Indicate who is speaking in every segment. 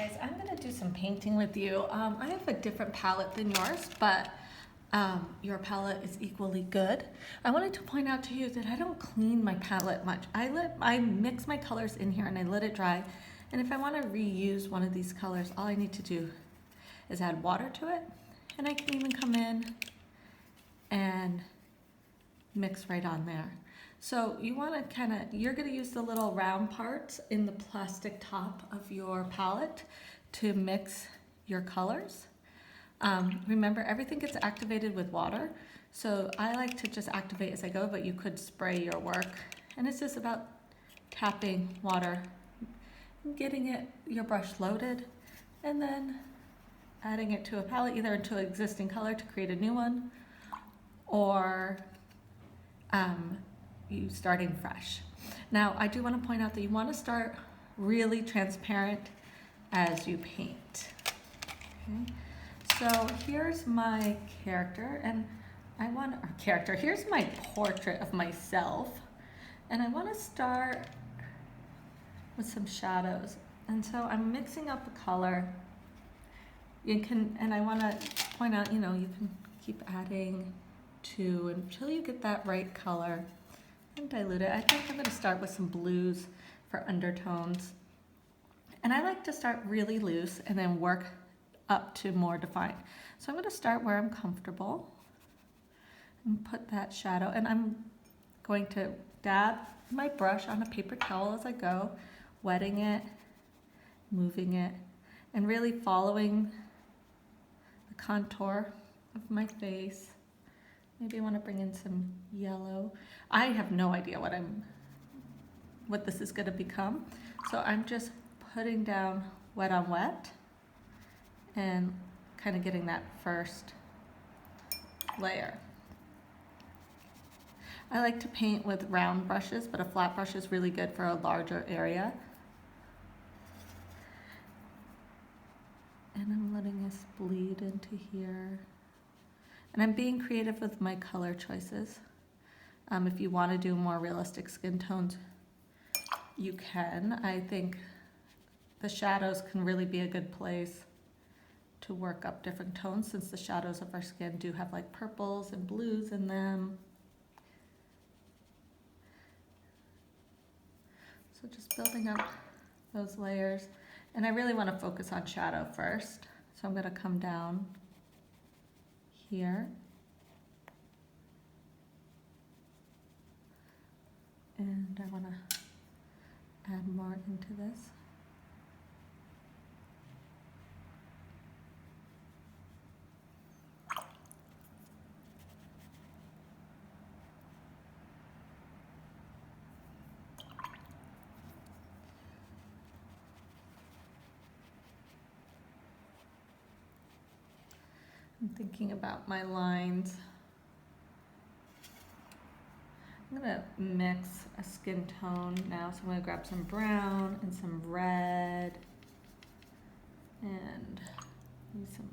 Speaker 1: guys, I'm gonna do some painting with you. I have a different palette than yours, but your palette is equally good. I wanted to point out to you that I don't clean my palette much. I mix my colors in here and I let it dry. And if I want to reuse one of these colors, all I need to do is add water to it. And I can even come in and mix right on there. So you want to you're going to use the little round parts in the plastic top of your palette to mix your colors. Remember, everything gets activated with water. So I like to just activate as I go, but you could spray your work. And it's just about tapping water, getting your brush loaded, and then adding it to a palette, either into an existing color to create a new one, or you starting fresh. Now, I do want to point out that you want to start really transparent as you paint. Okay? So here's my character, and here's my portrait of myself, and I want to start with some shadows. And so I'm mixing up a color. And I want to point out, you can keep adding to until you get that right color and dilute it. I think I'm going to start with some blues for undertones. And I like to start really loose and then work up to more defined. So I'm going to start where I'm comfortable and put that shadow. And I'm going to dab my brush on a paper towel as I go, wetting it, moving it, and really following the contour of my face. Maybe I want to bring in some yellow. I have no idea what this is going to become. So I'm just putting down wet on wet and kind of getting that first layer. I like to paint with round brushes, but a flat brush is really good for a larger area. And I'm letting this bleed into here. And I'm being creative with my color choices. If you want to do more realistic skin tones, you can. I think the shadows can really be a good place to work up different tones, since the shadows of our skin do have like purples and blues in them. So just building up those layers. And I really want to focus on shadow first. So I'm going to come down here. And I want to add more into this. I'm thinking about my lines. I'm going to mix a skin tone now, so I'm going to grab some brown and some red and maybe some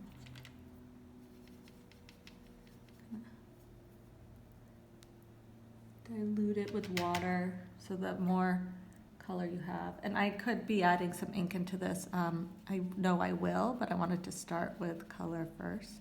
Speaker 1: dilute it with water so that more color you have. And I could be adding some ink into this. I know I will, but I wanted to start with color first.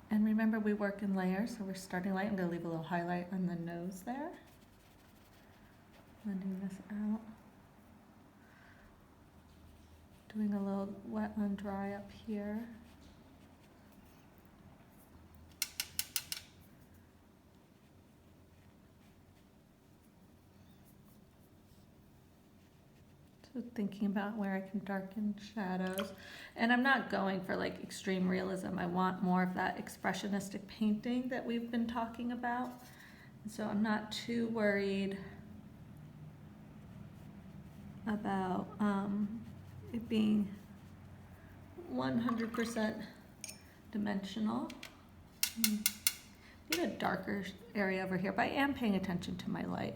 Speaker 1: And remember, we work in layers, so we're starting light. I'm going to leave a little highlight on the nose there. Blending this out. Doing a little wet on dry up here. So thinking about where I can darken shadows. And I'm not going for like extreme realism. I want more of that expressionistic painting that we've been talking about. And so I'm not too worried about it being 100% dimensional. Need a darker area over here, but I am paying attention to my light.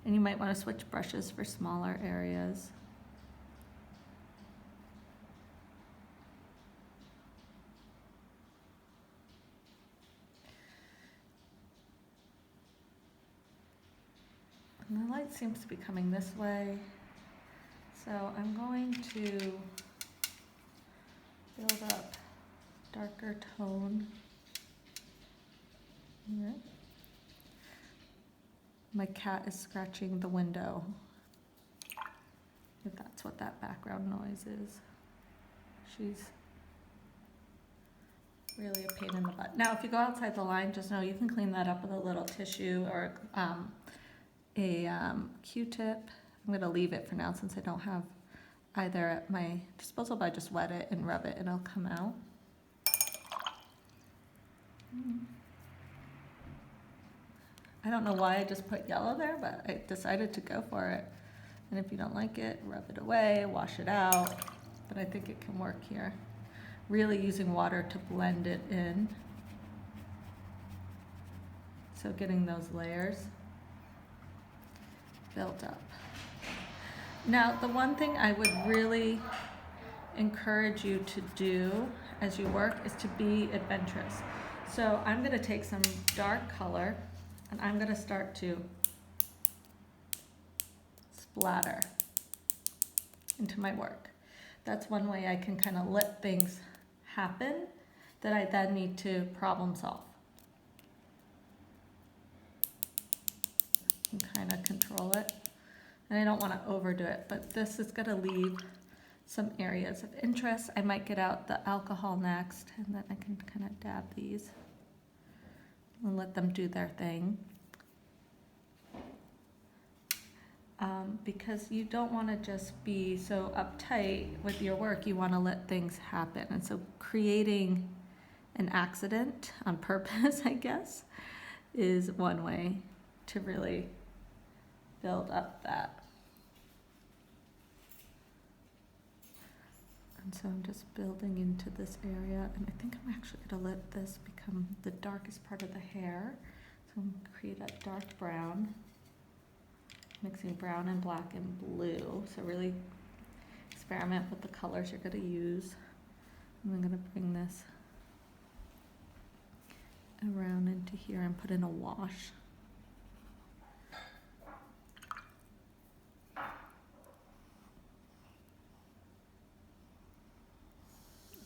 Speaker 1: And you might want to switch brushes for smaller areas. light seems to be coming this way. So I'm going to build up darker tone here. My cat is scratching the window. If that's what that background noise is. She's really a pain in the butt. Now, if you go outside the line, just know you can clean that up with a little tissue or a Q-tip. I'm gonna leave it for now since I don't have either at my disposal, but I just wet it and rub it and it'll come out. I don't know why I just put yellow there, but I decided to go for it. And if you don't like it, rub it away, wash it out. But I think it can work here. Really using water to blend it in. So getting those layers built up. Now, the one thing I would really encourage you to do as you work is to be adventurous. So I'm gonna take some dark color and I'm gonna start to splatter into my work. That's one way I can kind of let things happen that I then need to problem solve. And kind of control it. And I don't want to overdo it, but this is going to leave some areas of interest. I might get out the alcohol next, and then I can kind of dab these and let them do their thing. Because you don't want to just be so uptight with your work, you want to let things happen. And so creating an accident on purpose, I guess, is one way to really build up that. And so I'm just building into this area, and I think I'm actually going to let this become the darkest part of the hair. So I'm going to create a dark brown. Mixing brown and black and blue. So really experiment with the colors you're going to use. And I'm going to bring this around into here and put in a wash.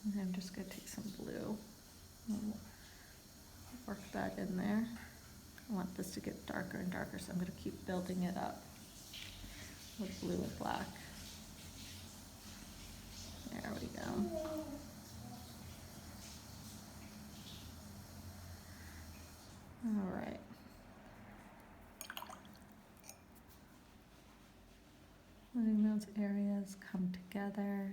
Speaker 1: And I'm just going to take some blue and work that in there. I want this to get darker and darker, so I'm going to keep building it up with blue and black. There we go. All right. Letting those areas come together.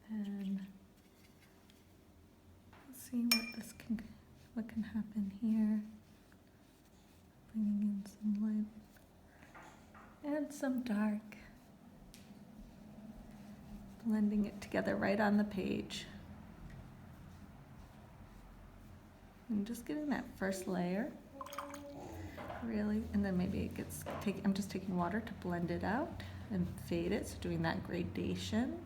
Speaker 1: And let's see what can happen here. Bringing in some light and some dark. Blending it together right on the page. And just getting that first layer, really, and then maybe it gets, I'm just taking water to blend it out and fade it, so doing that gradation.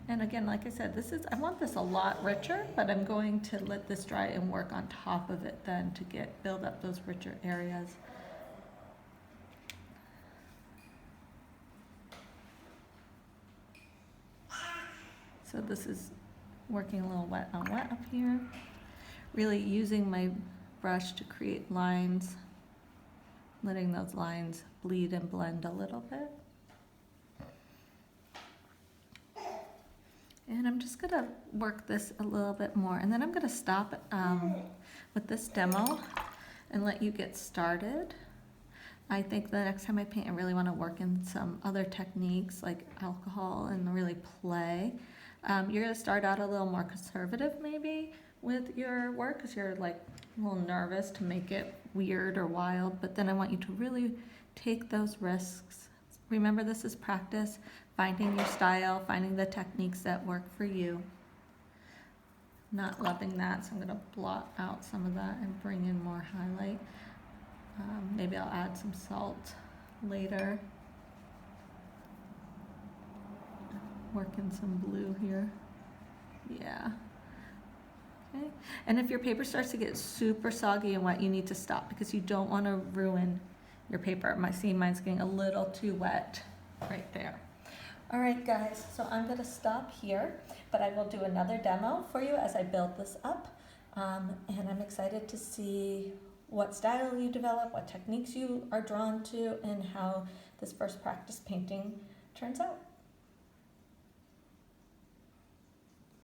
Speaker 1: And again, like I said, I want this a lot richer, but I'm going to let this dry and work on top of it then to build up those richer areas. So this is working a little wet on wet up here. Really using my brush to create lines, letting those lines bleed and blend a little bit. And I'm just gonna work this a little bit more, and then I'm gonna stop with this demo and let you get started. I think the next time I paint, I really wanna work in some other techniques like alcohol and really play. You're gonna start out a little more conservative maybe with your work because you're like a little nervous to make it weird or wild, but then I want you to really take those risks. Remember, this is practice. Finding your style, finding the techniques that work for you. Not loving that, so I'm going to blot out some of that and bring in more highlight. Maybe I'll add some salt later. work in some blue here. Yeah. Okay. And if your paper starts to get super soggy and wet, you need to stop because you don't want to ruin your paper. Mine's getting a little too wet right there. All right, guys, so I'm going to stop here, but I will do another demo for you as I build this up. And I'm excited to see what style you develop, what techniques you are drawn to, and how this first practice painting turns out.